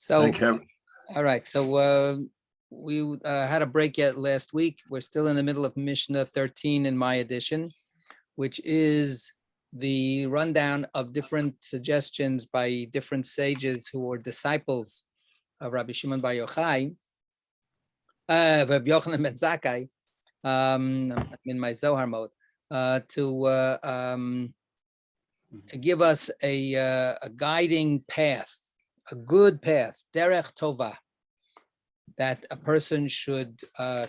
So, Thank heaven. all right. So we had a break yet last week. We're still in the middle of Mishnah 13 in my edition, which is the rundown of different suggestions by different sages who were disciples of Rabbi Shimon Bar Yochai, Rabbi Yochanan ben Zakkai. I'm in my Zohar mode, to give us a guiding path, a good path, derech tova, that a person should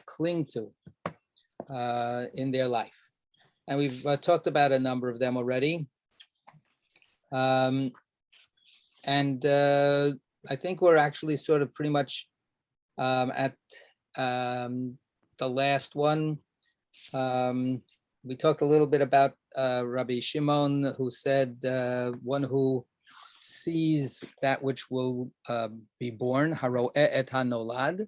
cling to in their life. And we've talked about a number of them already. And I think we're actually sort of pretty much at the last one. We talked a little bit about Rabbi Shimon, who said one who sees that which will be born, haro'eh et hanolad.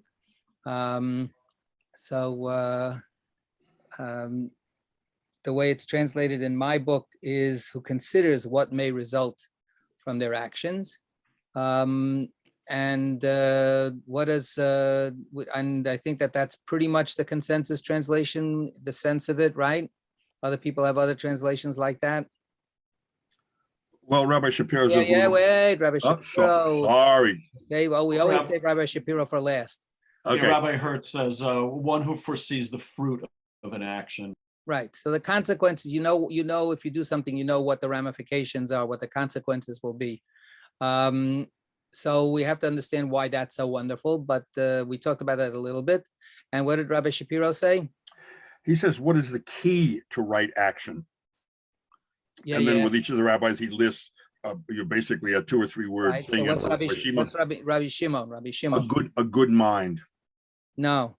The way it's translated in my book is who considers what may result from their actions. And what is, and I think that that's pretty much the consensus translation, the sense of it, right? Other people have other translations like that. Well, Rabbi Shapiro says. Wait, Rabbi Shapiro. Sorry. Okay, well, we always say Rabbi Shapiro for last. Okay. Yeah, Rabbi Hertz says one who foresees the fruit of an action. Right. So the consequences, you know, if you do something, you know what the ramifications are, what the consequences will be. So we have to understand why that's so wonderful, but we talked about that a little bit. And what did Rabbi Shapiro say? He says, what is the key to right action? Yeah, and then with each of the rabbis, he lists basically a 2 or 3 word right. thing. So what's Rabbi Shimon? Rabbi Shimon. A good mind. No.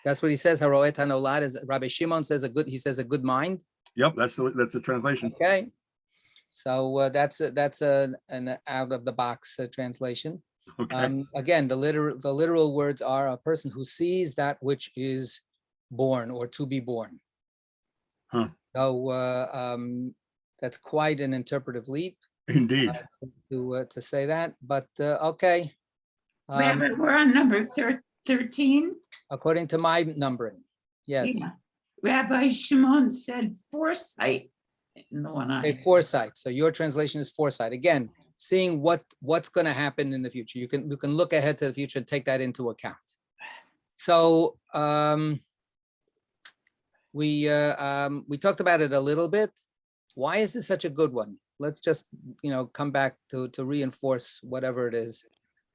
That's what he says. Haro'eh et hanolad is Rabbi Shimon says he says a good mind. Yep, that's the translation. Okay. So that's an out of the box translation. Okay. Again, the literal words are a person who sees that which is born or to be born. Huh. So that's quite an interpretive leap. Indeed. To say that, but okay. We're on number 13. According to my numbering, yes. Yeah. Rabbi Shimon said foresight in the one Okay, foresight. So your translation is foresight. Again, seeing what's going to happen in the future. You can look ahead to the future and take that into account. So we talked about it a little bit. Why is this such a good one? Let's just come back to reinforce whatever it is.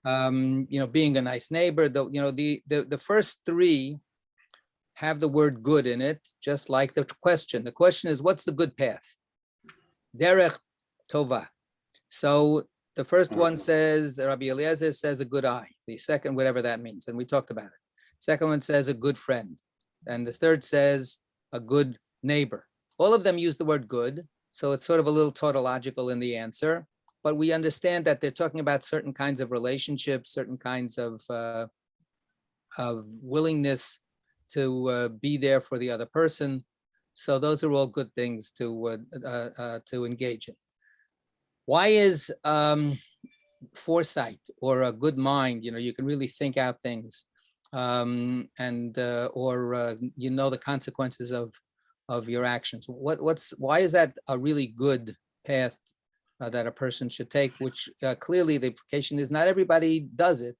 Being a nice neighbor. The first 3 have the word good in it, just like the question. The question is, what's the good path? Derech tova. So the first one says, Rabbi Eliezer says a good eye. The second, whatever that means, and we talked about it. Second one says a good friend. And the third says a good neighbor. All of them use the word good. So it's sort of a little tautological in the answer. But we understand that they're talking about certain kinds of relationships, certain kinds of willingness to be there for the other person. So those are all good things to engage in. Why is foresight or a good mind? You can really think out things, or the consequences of your actions. Why is that a really good path that a person should take? Which clearly the implication is not everybody does it.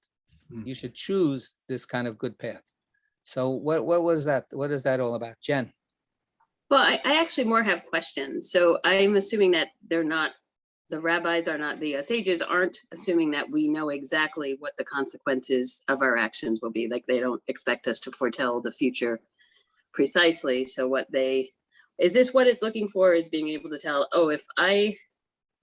You should choose this kind of good path. So what was that? What is that all about, Jen? Well, I actually more have questions. So I'm assuming that the rabbis are not, the sages aren't assuming that we know exactly what the consequences of our actions will be. Like they don't expect us to foretell the future precisely. So is this what it's looking for, is being able to tell, oh, if I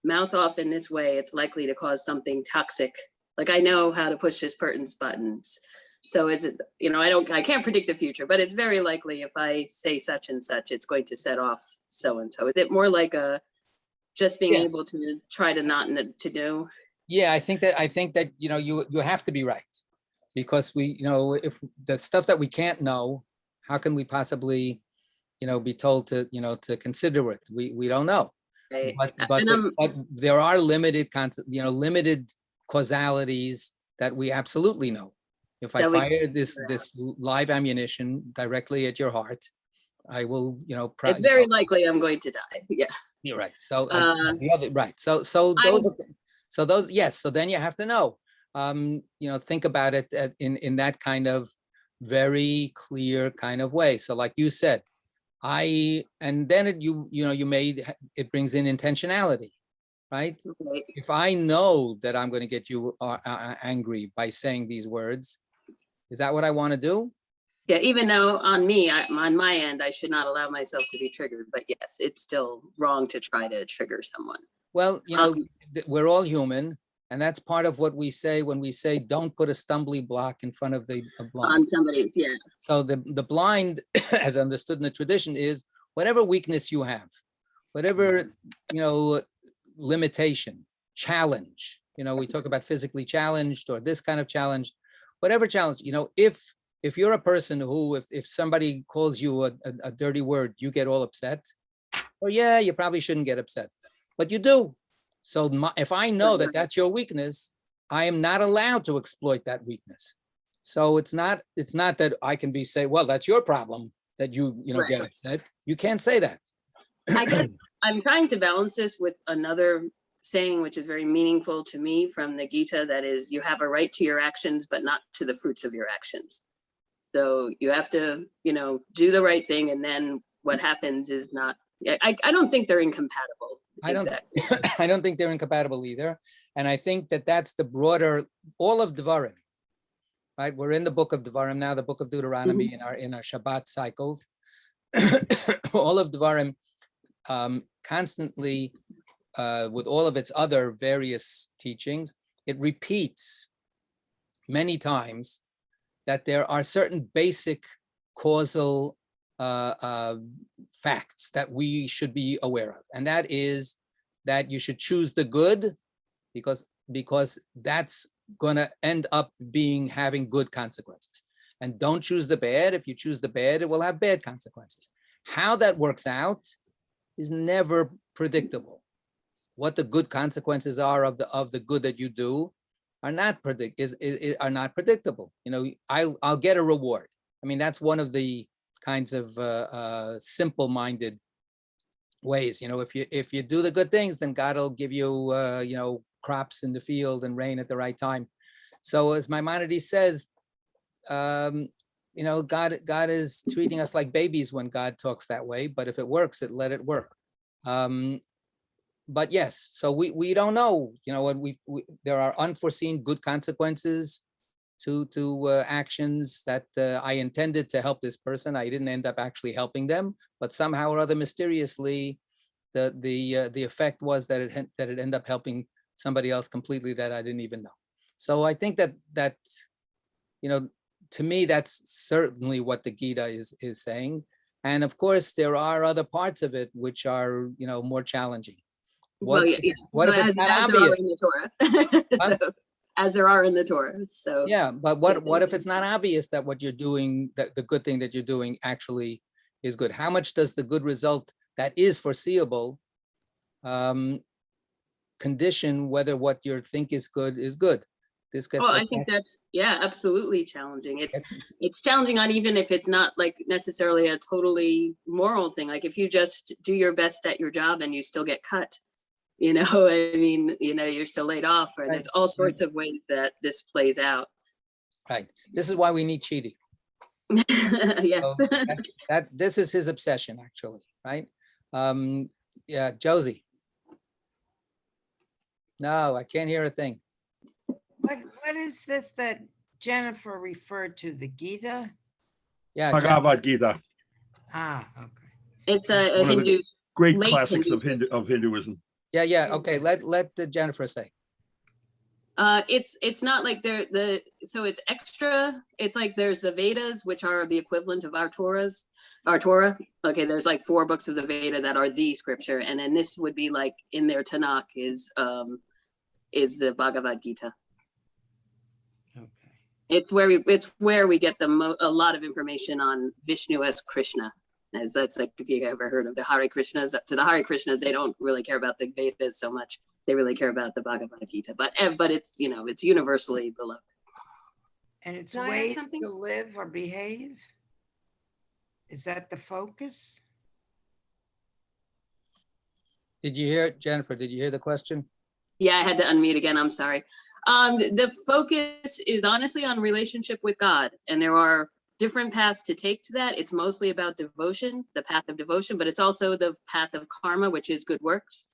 mouth off in this way, it's likely to cause something toxic. Like I know how to push this person's buttons. So it's, I can't predict the future, but it's very likely if I say such and such, it's going to set off so-and-so. Is it more like just being able to try to not to do? Yeah, I think that, you have to be right, because if the stuff that we can't know, how can we possibly, be told to consider it? We don't know. Right. But there are limited causalities that we absolutely know. If I That we- fire this live ammunition directly at your heart, I will, It's very likely I'm going to die. Yeah. you're right. So Uh, right. So those yes. So then you have to know. Think about it in that kind of very clear kind of way. So like you said, and then you made it brings in intentionality, right? right. If I know that I'm going to get you angry by saying these words, is that what I want to do? Yeah, even though on my end, I should not allow myself to be triggered, but yes, it's still wrong to try to trigger someone. Well, we're all human, and that's part of what we say when we say don't put a stumbling block in front of the blind. On somebody, yeah. So the blind, as understood in the tradition, is whatever weakness you have, whatever limitation, challenge. We talk about physically challenged or this kind of challenge, whatever challenge. If you're a person who, if somebody calls you a dirty word, you get all upset. Well, yeah, you probably shouldn't get upset, but you do. So if I know that that's your weakness, I am not allowed to exploit that weakness. So it's not that I can say, well, that's your problem that you get upset. You can't say that. I guess I'm trying to balance this with another saying, which is very meaningful to me from the Gita, that is, you have a right to your actions, but not to the fruits of your actions. So you have to, do the right thing. And then what happens is not, I don't think they're incompatible. I don't think they're incompatible either. And I think that that's the broader, all of Devarim, right? We're in the book of Devarim now, the book of Deuteronomy in our Shabbat cycles. All of Devarim constantly, with all of its other various teachings, it repeats many times that there are certain basic causal facts that we should be aware of. And that is that you should choose the good because that's gonna end up having good consequences. And don't choose the bad. If you choose the bad, it will have bad consequences. How that works out is never predictable. What the good consequences are of the good that you do are not predictable. I'll get a reward. I mean, that's one of the kinds of simple-minded ways. If you do the good things, then God will give you crops in the field and rain at the right time. So as Maimonides says, God is treating us like babies when God talks that way. But if it works, let it work. But yes, so we don't know. There are unforeseen good consequences to actions that I intended to help this person. I didn't end up actually helping them, but somehow or other, mysteriously, the effect was that it ended up helping somebody else completely that I didn't even know. So I think that to me, that's certainly what the Gita is saying. And of course, there are other parts of it which are more challenging. What if it's not obvious? As there are in the Torah. So yeah, but what if it's not obvious that what you're doing, that the good thing that you're doing actually is good? How much does the good result that is foreseeable condition whether what you think is good is good? This gets. I think that's absolutely challenging. It's challenging on even if it's not like necessarily a totally moral thing. Like if you just do your best at your job and you still get cut, you're still laid off, or there's all sorts of ways that this plays out. Right. This is why we need cheating. Yeah. So this is his obsession, actually, right? Yeah, Josie. No, I can't hear a thing. What is this that Jennifer referred to, the Gita? Yeah. Bhagavad Gita, Okay. It's a One of the Hindu. great Late classics of Hinduism. Hinduism. Yeah. Okay. Let Jennifer say. It's not like so it's extra. It's like there's the Vedas, which are the equivalent of our Torah. Okay, there's like 4 books of the Veda that are the scripture, and then this would be like in their Tanakh is the Bhagavad Gita. Okay. It's where we get a lot of information on Vishnu as Krishna, as that's like if you ever heard of the Hare Krishnas. To the Hare Krishnas, they don't really care about the Vedas so much. they really care about the Bhagavad Gita, but it's, it's universally beloved. And it's Can I add ways something? to live or behave? Is that the focus? Did you hear it, Jennifer? Did you hear the question? Yeah, I had to unmute again. I'm sorry. The focus is honestly on relationship with God, and there are different paths to take to that. It's mostly about devotion, the path of devotion, but it's also the path of karma, which is good works,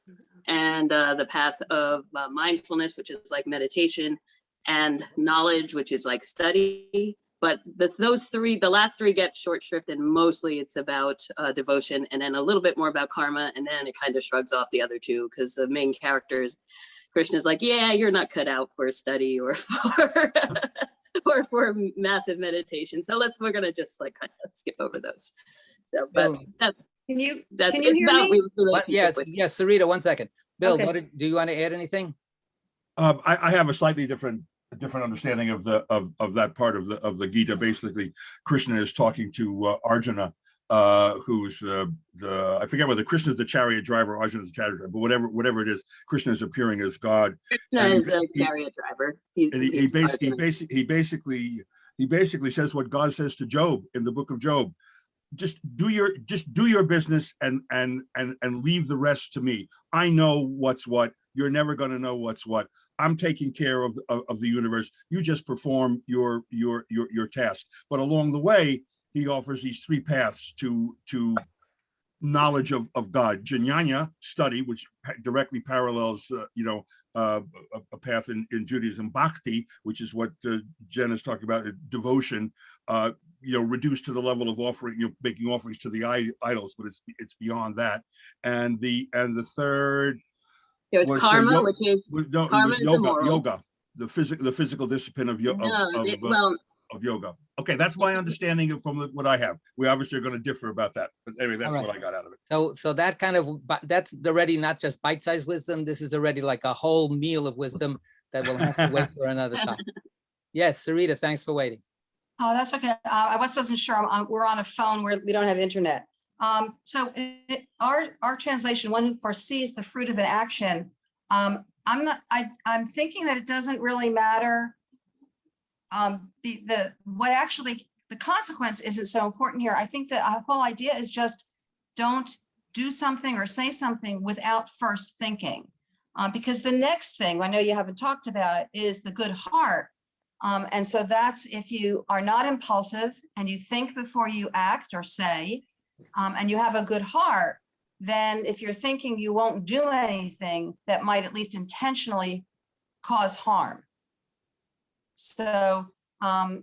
and the path of mindfulness, which is like meditation, and knowledge, which is like study. But the last three get short shrift, and mostly it's about devotion, and then a little bit more about karma, and then it kind of shrugs off the other two, because the main characters, Krishna's like, yeah, you're not cut out for study or for or for massive meditation. So we're gonna just like kind of skip over those. So, but Bill, that's Can you it's hear about me? Yes, yes, Sarita, 1 second. Bill, Okay. do you want to add anything? I have a slightly different understanding of that part of the Gita. Basically, Krishna is talking to Arjuna, who's I forget whether Krishna is the chariot driver, Arjuna is the chariot driver, but whatever it is, Krishna is appearing as God. Krishna is a chariot driver. He basically says what God says to Job in the book of Job. Just do your business and leave the rest to me. I know what's what. You're never going to know what's what. I'm taking care of the universe. You just perform your task. But along the way, he offers these three paths to knowledge of God. Jnana, study, which directly parallels a path in Judaism. Bhakti, which is what Jen is talking about, devotion, reduced to the level of offering, making offerings to the idols, but it's beyond that. And the third was karma, which is karma is yoga, the physical discipline of yoga. Okay, that's my understanding from what I have. We obviously are going to differ about that, but anyway, that's what I got out of it. So that that's already not just bite-sized wisdom. This is already like a whole meal of wisdom that will have to wait for another time. Yes, Sarita, thanks for waiting. Oh, that's okay. I wasn't sure. We're on a phone where we don't have internet. Our translation, one who foresees the fruit of an action. I'm thinking that it doesn't really matter. The consequence isn't so important here. I think that our whole idea is just don't do something or say something without first thinking. Because the next thing, I know you haven't talked about it, is the good heart. And so that's if you are not impulsive and you think before you act or say, and you have a good heart, then if you're thinking, you won't do anything that might at least intentionally cause harm. So I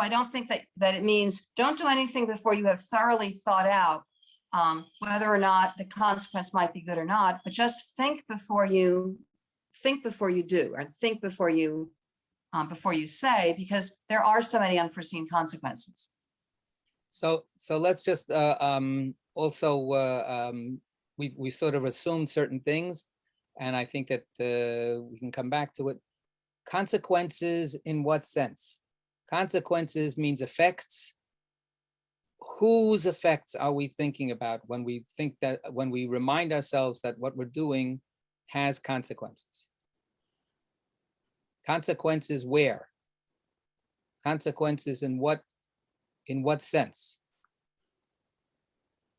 don't think that it means don't do anything before you have thoroughly thought out whether or not the consequence might be good or not, but just think before you do, or think before you say, because there are so many unforeseen consequences. So let's just we sort of assumed certain things, and I think that we can come back to it. Consequences in what sense? Consequences means effects. Whose effects are we thinking about when we remind ourselves that what we're doing has consequences? Consequences where? Consequences in what sense?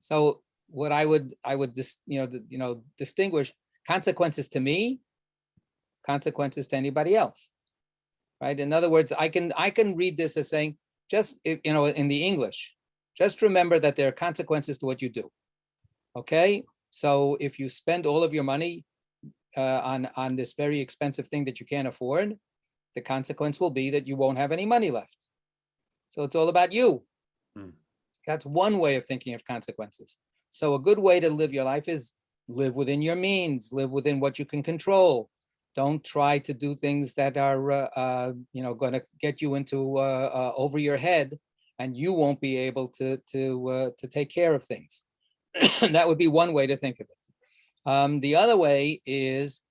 So what I would distinguish consequences to me, consequences to anybody else, right? In other words, I can read this as saying, just in the English, just remember that there are consequences to what you do. Okay, so if you spend all of your money on this very expensive thing that you can't afford, the consequence will be that you won't have any money left. So it's all about you. That's one way of thinking of consequences. So a good way to live your life is live within your means, live within what you can control. Don't try to do things that are going to get you into over your head, and you won't be able to take care of things. That would be one way to think of it. The other way is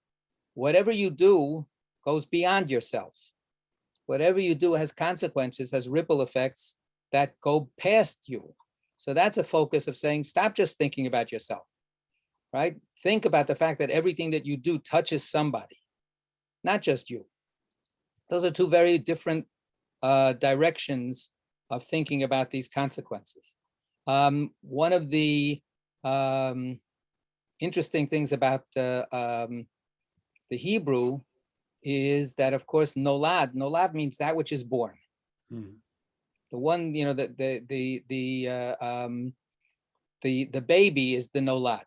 whatever you do goes beyond yourself. Whatever you do has consequences, has ripple effects that go past you. So that's a focus of saying, stop just thinking about yourself. right? Think about the fact that everything that you do touches somebody, not just you. Those are two very different directions of thinking about these consequences. One of the interesting things about the Hebrew is that, of course, nolad means that which is born. Mhm. The one, the baby is the nolad.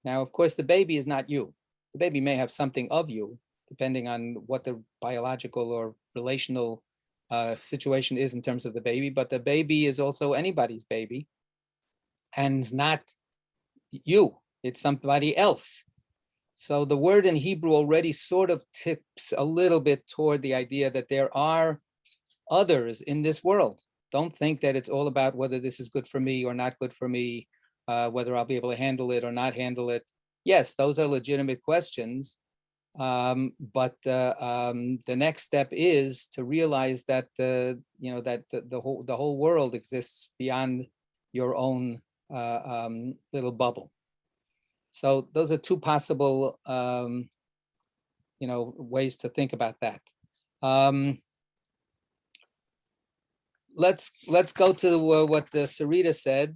Now, of course, the baby is not you. The baby may have something of you, depending on what the biological or relational situation is in terms of the baby, but the baby is also anybody's baby and it's not you, it's somebody else. So the word in Hebrew already sort of tips a little bit toward the idea that there are others in this world. Don't think that it's all about whether this is good for me or not good for me, whether I'll be able to handle it or not handle it. Yes, those are legitimate questions. But the next step is to realize that the whole world exists beyond your own little bubble. So those are two possible ways to think about that. Let's go to what Sarita said,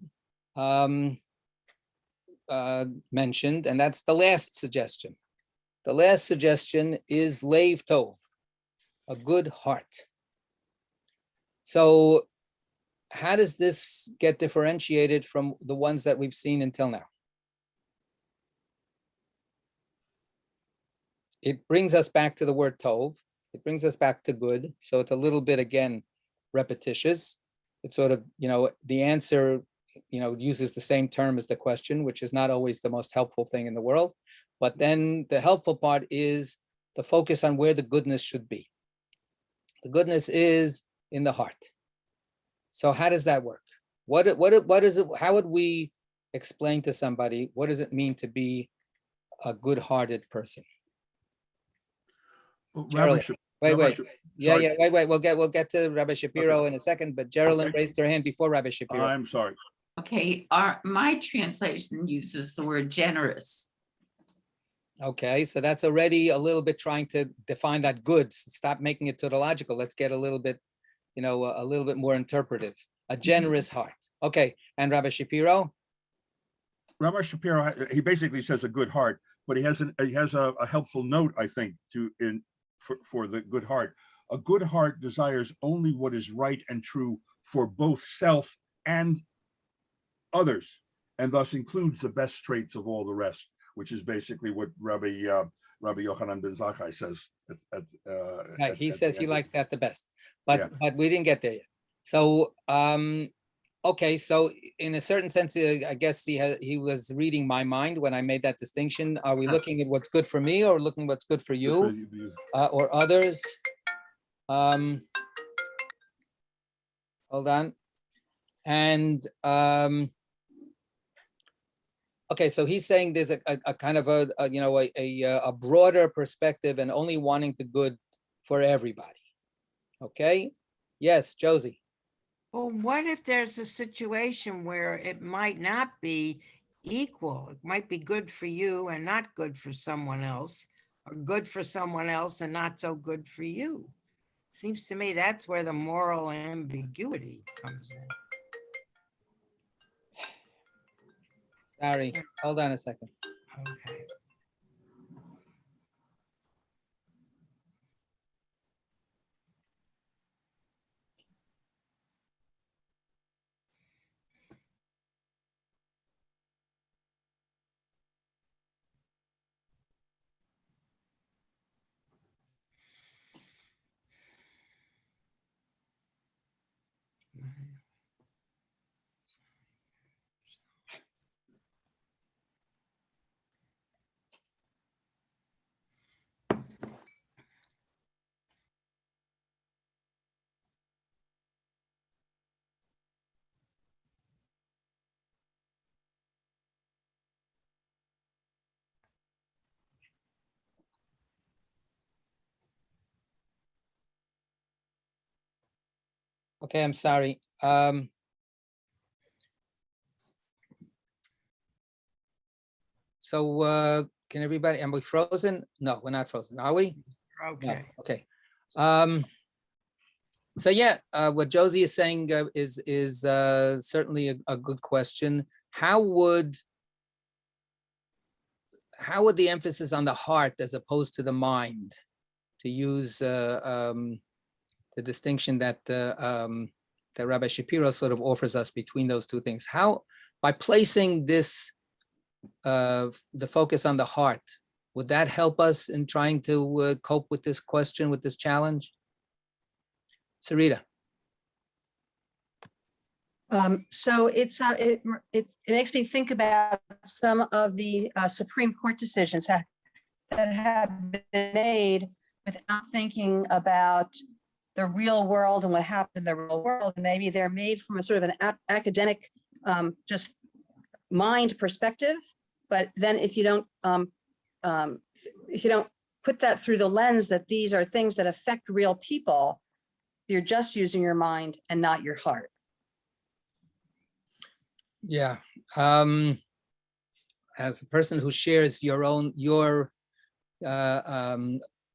mentioned, and that's the last suggestion. The last suggestion is Lev Tov, a good heart. So how does this get differentiated from the ones that we've seen until now? It brings us back to the word Tov. It brings us back to good. So it's a little bit, again, repetitious. It's sort of, the answer, uses the same term as the question, which is not always the most helpful thing in the world. But then the helpful part is the focus on where the goodness should be. The goodness is in the heart. So how does that work? What is it? How would we explain to somebody, what does it mean to be a good-hearted person? Well, Geraldine, wait. Sorry. Wait. We'll get to Rabbi Shapiro in a second, but Geraldine raised her hand before Rabbi Shapiro. I'm sorry. Okay, my translation uses the word generous. Okay, so that's already a little bit trying to define that good. Stop making it tautological. Let's get a little bit more interpretive. A generous heart. Okay, and Rabbi Shapiro? Rabbi Shapiro, he basically says a good heart, but he has a helpful note, I think, for the good heart. A good heart desires only what is right and true for both self and others, and thus includes the best traits of all the rest, which is basically what Rabbi Yochanan ben Zakkai says. Right, he says he likes that the best, but we didn't get there yet. So, okay, so in a certain sense, I guess he was reading my mind when I made that distinction. Are we looking at what's good for me or looking what's good for you or others? Hold on. And okay, so he's saying there's a kind of a broader perspective and only wanting the good for everybody. Okay, yes, Josie. Well, what if there's a situation where it might not be equal? It might be good for you and not good for someone else, or good for someone else and not so good for you. Seems to me that's where the moral ambiguity comes in. Sorry, hold on a second. Okay. Okay, I'm sorry. can everybody, am we frozen? No, we're not frozen, are we? No, Okay. okay. So yeah, what Josie is saying is certainly a good question. How would the emphasis on the heart as opposed to the mind, to use the distinction that that Rabbi Shapiro sort of offers us between those two things? How, by placing this the focus on the heart, would that help us in trying to cope with this question, with this challenge? Sarita. So it makes me think about some of the Supreme Court decisions that have been made without thinking about the real world and what happens in the real world. And maybe they're made from a sort of an academic, just mind perspective. But then if you don't put that through the lens that these are things that affect real people, you're just using your mind and not your heart. Yeah. As a person who shares your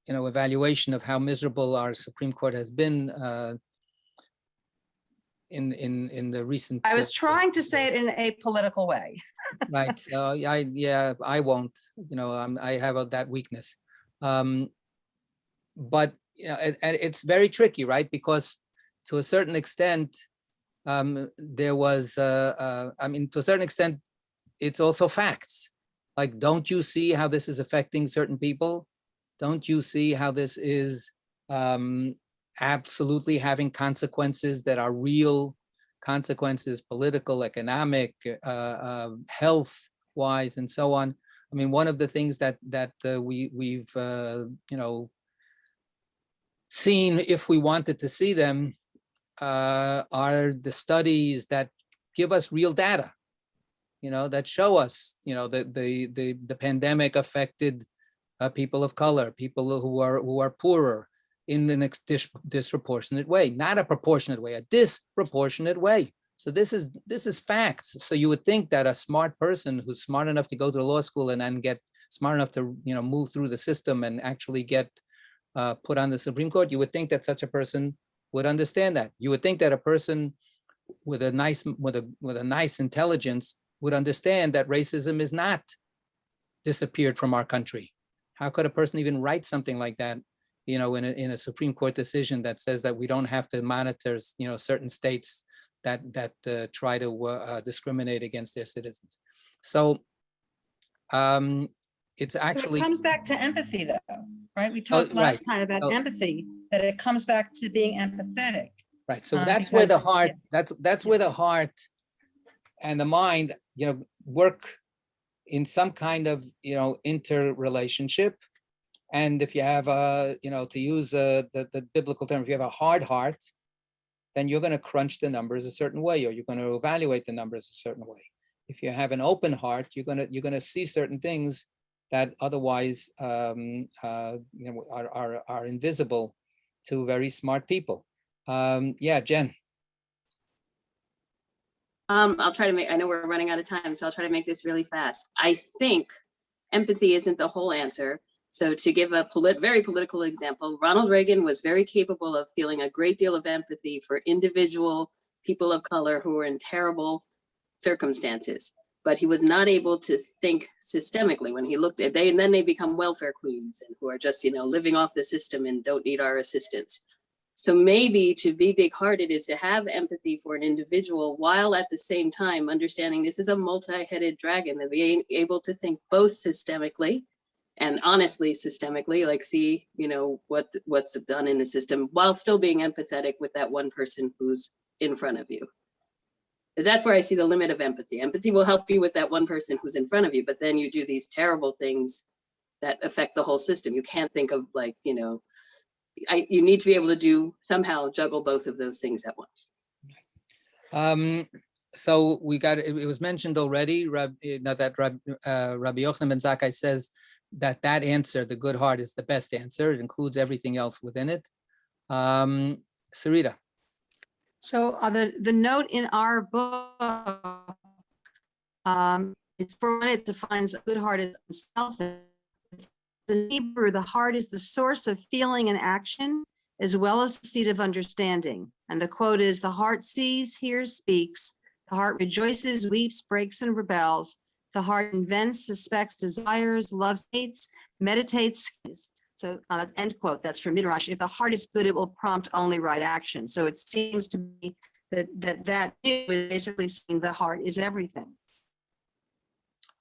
evaluation of how miserable our Supreme Court has been in the recent. I was trying to say it in a political way. Right. So I won't. I have that weakness. But it's very tricky, right? Because to a certain extent, there was, to a certain extent, it's also facts. Like, don't you see how this is affecting certain people? Don't you see how this is absolutely having consequences that are real consequences, political, economic, health-wise, and so on? I mean, one of the things that we've seen, if we wanted to see them, are the studies that give us real data, that show us, the pandemic affected people of color, people who are poorer in an disproportionate way, not a proportionate way, a disproportionate way. So this is facts. So you would think that a smart person who's smart enough to go to law school and then get smart enough to move through the system and actually get put on the Supreme Court, you would think that such a person would understand that. You would think that a person with a nice intelligence would understand that racism is not disappeared from our country. How could a person even write something like that, in a Supreme Court decision that says that we don't have to monitor, certain states that try to discriminate against their citizens? So it's actually, So it comes back to empathy, though, right? We talked last time about empathy, that it comes back to being empathetic. Right. So that's where the heart, that's where the heart and the mind, work in some kind of, interrelationship. And if you have to use the biblical term, if you have a hard heart, then you're going to crunch the numbers a certain way, or you're going to evaluate the numbers a certain way. If you have an open heart, you're going to see certain things that otherwise are invisible to very smart people. Yeah, Jen. I'll try to I know we're running out of time, so I'll try to make this really fast. I think empathy isn't the whole answer. So to give a very political example, Ronald Reagan was very capable of feeling a great deal of empathy for individual people of color who were in terrible circumstances, but he was not able to think systemically when he looked at and then they become welfare queens and who are just, living off the system and don't need our assistance. So maybe to be big-hearted is to have empathy for an individual while at the same time understanding this is a multi-headed dragon, and being able to think both systemically and honestly systemically, like see, what's done in the system while still being empathetic with that one person who's in front of you. Because that's where I see the limit of empathy. Empathy will help you with that one person who's in front of you, but then you do these terrible things that affect the whole system. You can't think of you need to be able to somehow juggle both of those things at once. So we got, it was mentioned already, Rabbi Yochanan ben Zakkai says that answer, the good heart, is the best answer. It includes everything else within it. Sarita. So the note in our book For one, it defines a good heart as unselfish. In Hebrew, the heart is the source of feeling and action, as well as the seat of understanding. And the quote is, the heart sees, hears, speaks. The heart rejoices, weeps, breaks, and rebels. The heart invents, suspects, desires, loves, hates, meditates. So end quote, that's from Midrash. If the heart is good, it will prompt only right action. So it seems to be that is basically saying the heart is everything.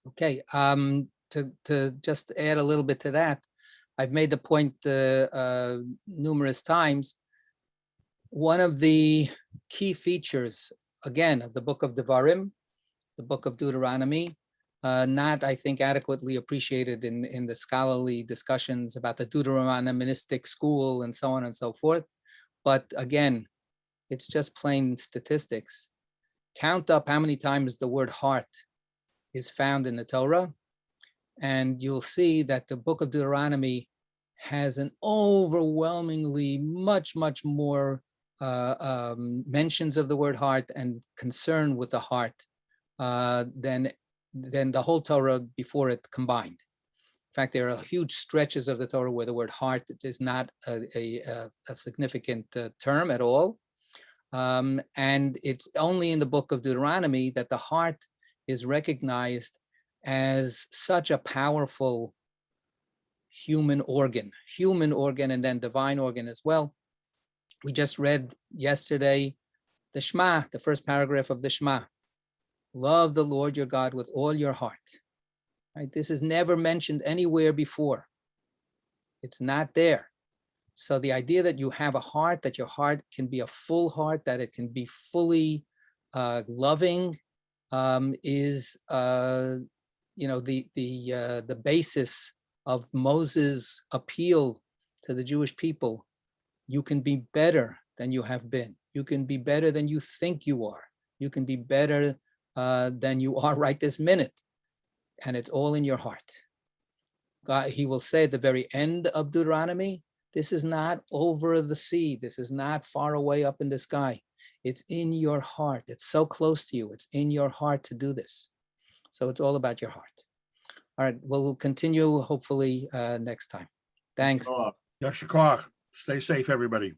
Okay, to just add a little bit to that, I've made the point numerous times. One of the key features, again, of the book of Devarim, the book of Deuteronomy, not, I think, adequately appreciated in the scholarly discussions about the Deuteronomistic school and so on and so forth. But again, it's just plain statistics. Count up how many times the word heart is found in the Torah, and you'll see that the book of Deuteronomy has an overwhelmingly much more mentions of the word heart and concern with the heart than the whole Torah before it combined. In fact, there are huge stretches of the Torah where the word heart is not a significant term at all. And it's only in the book of Deuteronomy that the heart is recognized as such a powerful human organ, and then divine organ as well. We just read yesterday the Shema, the first paragraph of the Shema. Love the Lord your God with all your heart. Right? This is never mentioned anywhere before. It's not there. So the idea that you have a heart, that your heart can be a full heart, that it can be fully loving, is the basis of Moses' appeal to the Jewish people. You can be better than you have been. You can be better than you think you are. You can be better than you are right this minute. And it's all in your heart. God, he will say at the very end of Deuteronomy, this is not over the sea. This is not far away up in the sky. It's in your heart. It's so close to you. It's in your heart to do this. So it's all about your heart. All right, we'll continue hopefully next time. Thanks. Yashar Koach. Stay safe, everybody.